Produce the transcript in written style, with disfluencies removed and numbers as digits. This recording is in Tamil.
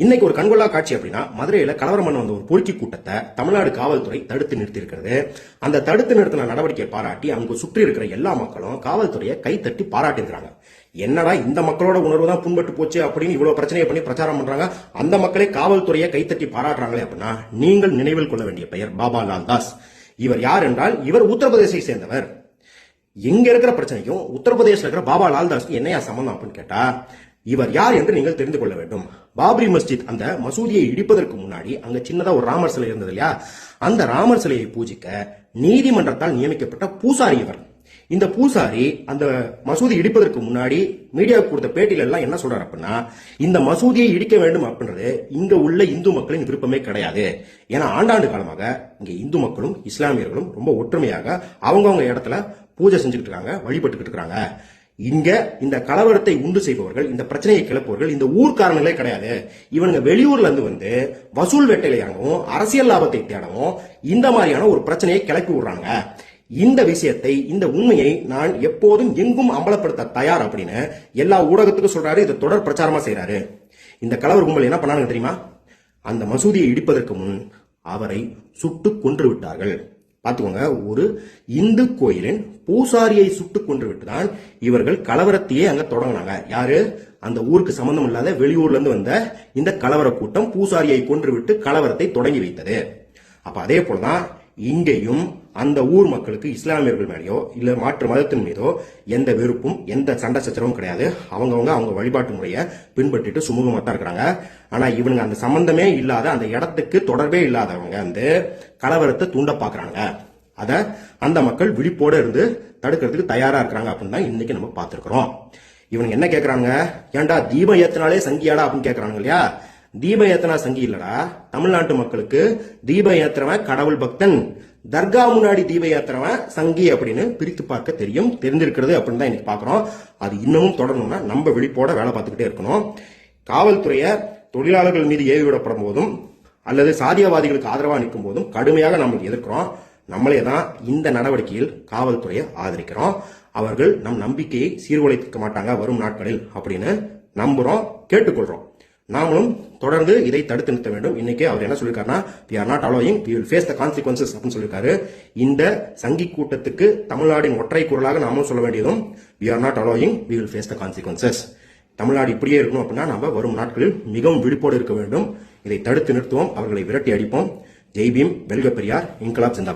இன்னைக்கு ஒரு கண்கொள்ளா காட்சி அப்படின்னா மதுரையில கலவரம் பண்ண வந்த ஒரு பொறுக்கி கூட்டத்தை தமிழ்நாடு காவல்துறை தடுத்து நிறுத்தி இருக்கிறது. அந்த தடுத்து நிறுத்தின நடவடிக்கையை பாராட்டி அங்கு சுற்றி இருக்கிற எல்லா மக்களும் காவல்துறையை கைத்தட்டி பாராட்டி இருக்கிறாங்க. என்னடா இந்த மக்களோட உணர்வு தான் புண்பட்டு போச்சு அப்படின்னு இவ்வளவு பிரச்சனையை பண்ணி பிரச்சாரம் பண்றாங்க. அந்த மக்களே காவல்துறையை கைத்தட்டி பாராட்டுறாங்களே அப்படின்னா நீங்கள் நினைவில் கொள்ள வேண்டிய பெயர் பாபா லால் தாஸ். இவர் யார் என்றால் இவர் உத்தரப்பிரதேசத்தை சேர்ந்தவர். எங்க இருக்கிற பிரச்சனைக்கும் உத்தரப்பிரதேசத்தில் இருக்கிற பாபா லால் தாஸ்க்கு என்னையா சம்பந்தம் அப்படின்னு கேட்டா, இவர் யார் என்று நீங்கள் தெரிந்து கொள்ள வேண்டும். பாபரி மஸ்ஜித் அந்த மசூதியை இடிப்பதற்கு முன்னாடி அங்க சின்னதா ஒரு ராமர் சிலை இருந்தது இல்லையா, அந்த ராமர் சிலையை பூஜிக்க நீதிமன்றத்தால் நியமிக்கப்பட்ட பூசாரி இவர். இந்த பூசாரி அந்த மசூதி இடிப்பதற்கு முன்னாடி மீடியாவுக்கு கொடுத்த பேட்டியில எல்லாம் என்ன சொல்றாரு அப்படின்னா, இந்த மசூதியை இடிக்க வேண்டும் அப்படின்றது இங்க உள்ள இந்து மக்களின் விருப்பமே கிடையாது. ஏன்னா ஆண்டாண்டு காலமாக இங்க இந்து மக்களும் இஸ்லாமியர்களும் ரொம்ப ஒற்றுமையாக அவங்கவுங்க இடத்துல பூஜை செஞ்சுக்கிட்டு இருக்காங்க, வழிபட்டுக்கிட்டு இருக்காங்க. இங்க இந்த கலவரத்தை உண்டு செய்பவர்கள், இந்த பிரச்சனையை கிளப்புவர்கள் இந்த ஊர்க்காரங்களே கிடையாது. இவனுங்க வெளியூர்ல இருந்து வந்து வசூல் வேட்டையில இறங்கவும் அரசியல் லாபத்தை தேடவும் இந்த மாதிரியான ஒரு பிரச்சனையை கிளப்பி விடுறாங்க. இந்த விஷயத்தை, இந்த உண்மையை நான் எப்போதும் எங்கும் அம்பலப்படுத்த தயார் அப்படின்னு எல்லா ஊடகத்துக்கும் சொல்றாரு. இதை தொடர் பிரச்சாரமா செய்யறாரு. இந்த கலவர கும்பல் என்ன பண்ணாங்க தெரியுமா? அந்த மசூதியை இடிப்பதற்கு முன் அவரை சுட்டு கொன்று விட்டார்கள். பாத்துக்கோங்க, ஒரு இந்து கோயிலின் பூசாரியை சுட்டு கொன்று விட்டுதான் இவர்கள் கலவரத்தையே அங்க தொடங்கினாங்க. யாரு? அந்த ஊருக்கு சம்பந்தம் இல்லாத வெளியூர்ல இருந்து வந்த இந்த கலவர கூட்டம் பூசாரியை கொன்று விட்டு கலவரத்தை தொடங்கி வைத்தது. அப்ப அதே போலதான் இங்கேயும் அந்த ஊர் மக்களுக்கு இஸ்லாமியர்கள் மேலேயோ இல்ல மாற்று மதத்தின் மீதோ எந்த வெறுப்பும் எந்த சண்டை சச்சரவும் கிடையாது. அவங்க வழிபாட்டு முறையை பின்பற்றிட்டு சுமூகமா தான் இருக்கிறாங்க. ஆனா இவனுங்க அந்த சம்பந்தமே இல்லாத, அந்த இடத்துக்கு தொடர்பே இல்லாதவங்க வந்து கலவரத்தை தூண்ட பாக்குறாங்க. அத அந்த மக்கள் விழிப்போட இருந்து தடுக்கிறதுக்கு தயாரா இருக்கிறாங்க அப்படின்னு தான் இன்னைக்கு நம்ம பார்த்திருக்கிறோம். இவனுங்க என்ன கேட்கறாங்க? ஏன்டா தீபம் ஏத்தினாலே சங்கியாடா அப்படின்னு கேட்கறாங்க இல்லையா? தீபம் ஏத்தனா சங்கி இல்லடா. தமிழ்நாட்டு மக்களுக்கு தீபம் ஏத்துறவன் கடவுள் பக்தன், தர்கா முன்னாடி தீபம் ஏத்துறவன் சங்கி அப்படின்னு பிரித்து பார்க்க தெரியும், தெரிஞ்சிருக்கிறது அப்படின்னு தான் இன்னைக்கு பாக்குறோம். அது இன்னமும் தொடரணும்னா நம்ம விழிப்போட வேலை பார்த்துக்கிட்டே இருக்கணும். காவல்துறையை தொழிலாளர்கள் மீது ஏவி விடப்படும் போதும் அல்லது சாதியவாதிகளுக்கு ஆதரவா நிற்கும் போதும் கடுமையாக நம்ம எதிர்க்கிறோம். நம்மளே தான் இந்த நடவடிக்கையில் காவல்துறையை ஆதரிக்கிறோம். அவர்கள் நம் நம்பிக்கையை சீர்குலைக்க மாட்டாங்க வரும் நாட்களில் அப்படின்னு நம்புறோம், கேட்டுக்கொள்றோம். நாமளும் தொடர்ந்து இதை தடுத்து நிறுத்த வேண்டும். இன்னைக்கு அவர் என்ன சொல்லிருக்காருன்னா, we are not allowing, we will face the consequences அப்படின்னு சொல்லிருக்காரு. இந்த சங்கி கூட்டத்துக்கு தமிழ்நாட்டின் ஒற்றை குரலாக நாமும் சொல்ல வேண்டியதும் we are not allowing, we will face the consequences. Tamil Nadu இப்படியே இருக்கணும் அப்படின்னா நம்ம வரும் நாட்களில் மிகவும் விழிப்போடு இருக்க வேண்டும். இதை தடுத்து நிறுத்துவோம், அவர்களை விரட்டி அடிப்போம். ஜெய் பீம், வெல்க பெரியார், இன்கலாப் ஜிந்தாபாத்.